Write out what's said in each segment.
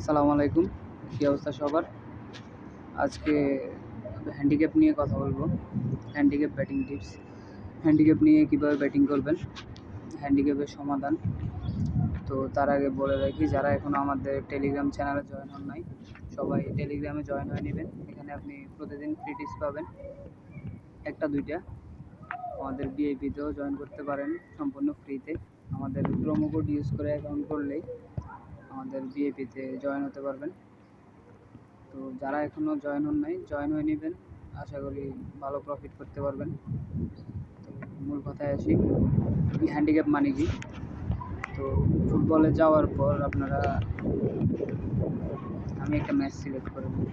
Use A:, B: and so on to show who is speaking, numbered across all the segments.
A: আসসালামু আলাইকুম। কী অবস্থা সবার? আজকে হ্যান্ডিক্যাপ নিয়ে কথা বলবো। Handicap batting tips. হ্যান্ডিক্যাপ নিয়ে কীভাবে ব্যাটিং করবেন, হ্যান্ডিক্যাপের সমাধান। তো তার আগে বলে রাখি, যারা এখনও আমাদের টেলিগ্রাম চ্যানেলে জয়েন হন নাই, সবাই টেলিগ্রামে জয়েন হয়ে নেবেন। এখানে আপনি প্রতিদিন ফ্রি টিপস পাবেন, একটা দুইটা। আমাদের ভিআইপিতেও জয়েন করতে পারেন সম্পূর্ণ ফ্রিতে। আমাদের প্রোমো কোড ইউজ করে অ্যাকাউন্ট করলেই আমাদের ভিআইপিতে জয়েন হতে পারবেন। তো যারা এখনও জয়েন হন নাই, জয়েন হয়ে নেবেন। আশা করি ভালো প্রফিট করতে পারবেন। তো মূল কথায় আসি, হ্যান্ডিক্যাপ মানে কি? তো ফুটবলে যাওয়ার পর আপনারা, আমি একটা ম্যাচ সিলেক্ট করে নিই।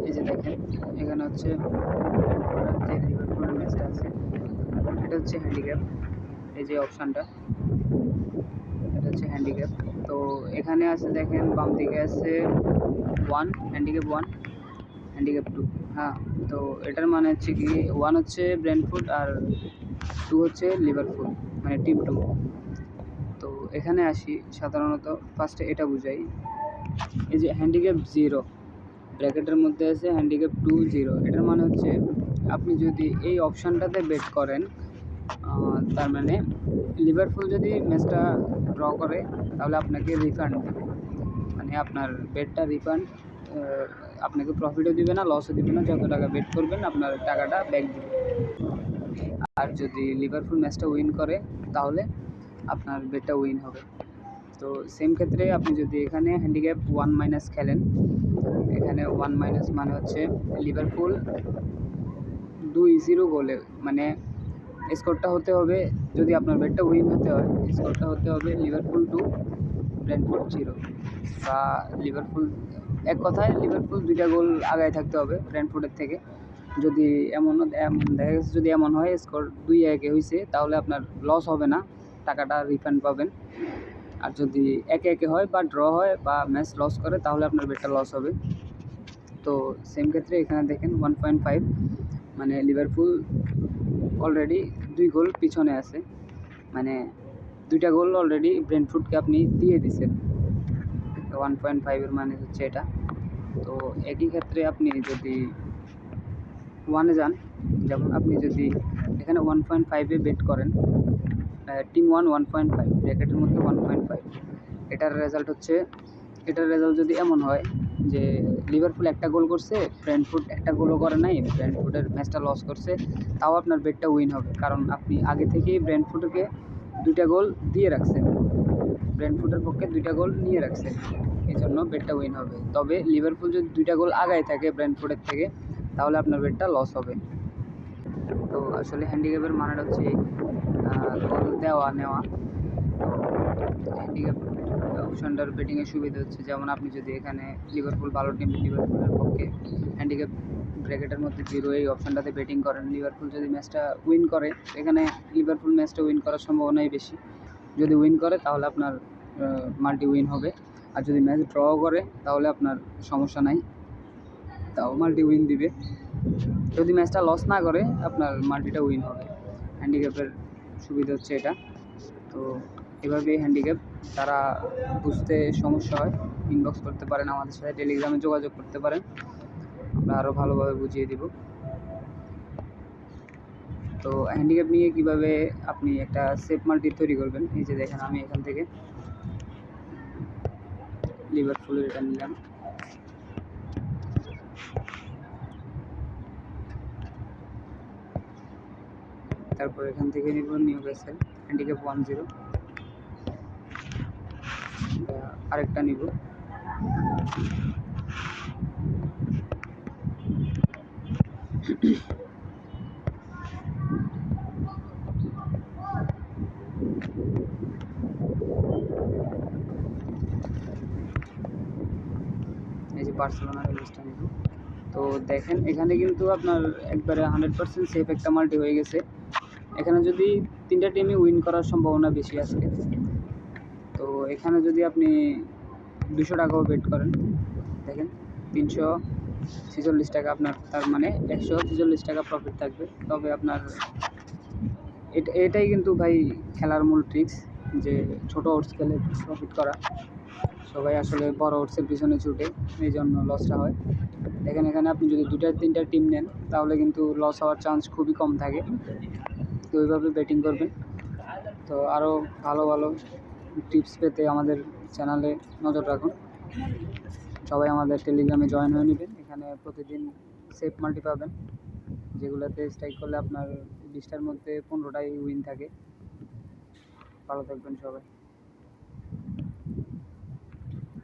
A: এই যে দেখেন, এখানে হচ্ছে যে লিভারপুলের ম্যাচটা আছে, এটা হচ্ছে হ্যান্ডিক্যাপ। এই যে অপশানটা, এটা হচ্ছে হ্যান্ডিক্যাপ। তো এখানে আছে দেখেন, বাম দিকে আছে 1, হ্যান্ডিক্যাপ 1, হ্যান্ডিক্যাপ 2। হ্যাঁ, তো এটার মানে হচ্ছে কি, 1 হচ্ছে ব্রেন্টফোর্ড আর 2 হচ্ছে লিভারপুল, মানে টিম 2। তো এখানে আসি, সাধারণত ফার্স্টে এটা বুঝাই। এই যে হ্যান্ডিক্যাপ 0 ব্র্যাকেটের মধ্যে আছে, হ্যান্ডিক্যাপ 2 0। এটার মানে হচ্ছে আপনি যদি এই অপশানটাতে বেট করেন, তার মানে লিভারপুল যদি ম্যাচটা ড্র করে তাহলে আপনাকে রিফান্ড দেবে, মানে আপনার বেটটা রিফান্ড, আপনাকে প্রফিটও দিবে না, লসও দিবে না। যত টাকা বেট করবেন আপনার টাকাটা ব্যাক দিবে। আর যদি লিভারপুল ম্যাচটা উইন করে তাহলে আপনার বেটটা উইন হবে। তো সেম ক্ষেত্রে আপনি যদি এখানে হ্যান্ডিক্যাপ 1- খেলেন, এখানে 1- মানে হচ্ছে লিভারপুল 2-0 গোলে, মানে স্কোরটা হতে হবে, যদি আপনার বেটটা উইন হতে হয়, স্কোরটা হতে হবে লিভারপুল 2 ব্রেন্টফোর্ড 0, বা লিভারপুল, এক কথায় লিভারপুল 2টা গোল আগায় থাকতে হবে ব্রেন্টফোর্ডের থেকে। যদি এমন দেখা গেছে, যদি এমন হয় স্কোর 2-1 হয়েছে, তাহলে আপনার লস হবে না, টাকাটা রিফান্ড পাবেন। আর যদি 1-1 হয় বা ড্র হয় বা ম্যাচ লস করে, তাহলে আপনার বেটটা লস হবে। তো সেম ক্ষেত্রে এখানে দেখেন 1.5, মানে লিভারপুল অলরেডি 2 গোল পিছনে আছে, মানে 2টা গোল অলরেডি ব্রেন্টফোর্ডকে আপনি দিয়ে দিচ্ছেন। 1.5 মানে হচ্ছে এটা। তো একই ক্ষেত্রে আপনি যদি 1-এ যান, যেমন আপনি যদি এখানে 1.5-এ বেট করেন, টিম 1.5 ব্র্যাকেটের মধ্যে 1.5, এটার রেজাল্ট যদি এমন হয় যে লিভারপুল একটা গোল করছে, ব্রেন্টফোর্ড একটা গোলও করে নাই, ব্রেন্টফোর্ডের ম্যাচটা লস করছে, তাও আপনার বেটটা উইন হবে, কারণ আপনি আগে থেকেই ব্রেন্টফোর্ডকে 2টা গোল দিয়ে রাখছেন, ব্রেন্টফোর্ডের পক্ষে 2টা গোল নিয়ে রাখছেন, এই জন্য বেটটা উইন হবে। তবে লিভারপুল যদি 2টা গোল আগায় থাকে ব্রেন্টফোর্ডের থেকে, তাহলে আপনার বেটটা লস হবে। তো আসলে হ্যান্ডিক্যাপের মানেটা হচ্ছে গোল দেওয়া নেওয়া। তো হ্যান্ডিক্যাপ অপশানটার বেটিংয়ের সুবিধা হচ্ছে, যেমন আপনি যদি এখানে লিভারপুল ভালো টিম, লিভারপুলের পক্ষে হ্যান্ডিক্যাপ ব্র্যাকেটের মধ্যে 0 এই অপশানটাতে বেটিং করেন, লিভারপুল যদি ম্যাচটা উইন করে, এখানে লিভারপুল ম্যাচটা উইন করার সম্ভাবনাই বেশি। যদি উইন করে তাহলে আপনার মাল্টি উইন হবে, আর যদি ম্যাচ ড্র করে তাহলে আপনার সমস্যা নাই, তাও মাল্টি উইন দিবে। যদি ম্যাচটা লস না করে, আপনার মাল্টিটা উইন হবে। হ্যান্ডিক্যাপের সুবিধা হচ্ছে এটা। তো এভাবেই হ্যান্ডিক্যাপ, যারা বুঝতে সমস্যা হয় ইনবক্স করতে পারেন, আমাদের সাথে টেলিগ্রামে যোগাযোগ করতে পারেন, আমরা আরও ভালোভাবে বুঝিয়ে দিব। তো হ্যান্ডিক্যাপ নিয়ে কীভাবে আপনি একটা সেফ মাল্টি তৈরি করবেন, এই যে দেখেন, আমি এখান থেকে লিভারপুলের এটা নিলাম, তারপর এখান থেকে নিব নিউক্যাসল হ্যান্ডিক্যাপ 1-0, আরেকটা নিব, এই যে বার্সেলোনার লিস্টটা নিব। তো দেখেন, এখানে কিন্তু আপনার একবারে 100% সেফ একটা মাল্টি হয়ে গেছে। এখানে যদি 3টা টিমই উইন করার সম্ভাবনা বেশি আজকে। তো এখানে যদি আপনি 200 টাকাও বেট করেন, দেখেন 300, 46 টাকা আপনার, তার মানে 146 টাকা প্রফিট থাকবে। তবে আপনার এটাই কিন্তু ভাই খেলার মূল ট্রিক্স, যে ছোটো ওটস খেলে প্রফিট করা। সবাই আসলে বড় ওটসের পিছনে ছুটে, এই জন্য লসটা হয়। দেখেন এখানে আপনি যদি 2-3টা টিম নেন তাহলে কিন্তু লস হওয়ার চান্স খুবই কম থাকে। তো ওইভাবে ব্যাটিং করবেন। তো আরও ভালো ভালো টিপস পেতে আমাদের চ্যানেলে নজর রাখুন। সবাই আমাদের টেলিগ্রামে জয়েন হয়ে নেবেন। এখানে প্রতিদিন সেফ মাল্টি পাবেন, যেগুলোতে স্ট্রাইক করলে আপনার 20টার মধ্যে 15টাই উইন থাকে। ভালো থাকবেন সবাই।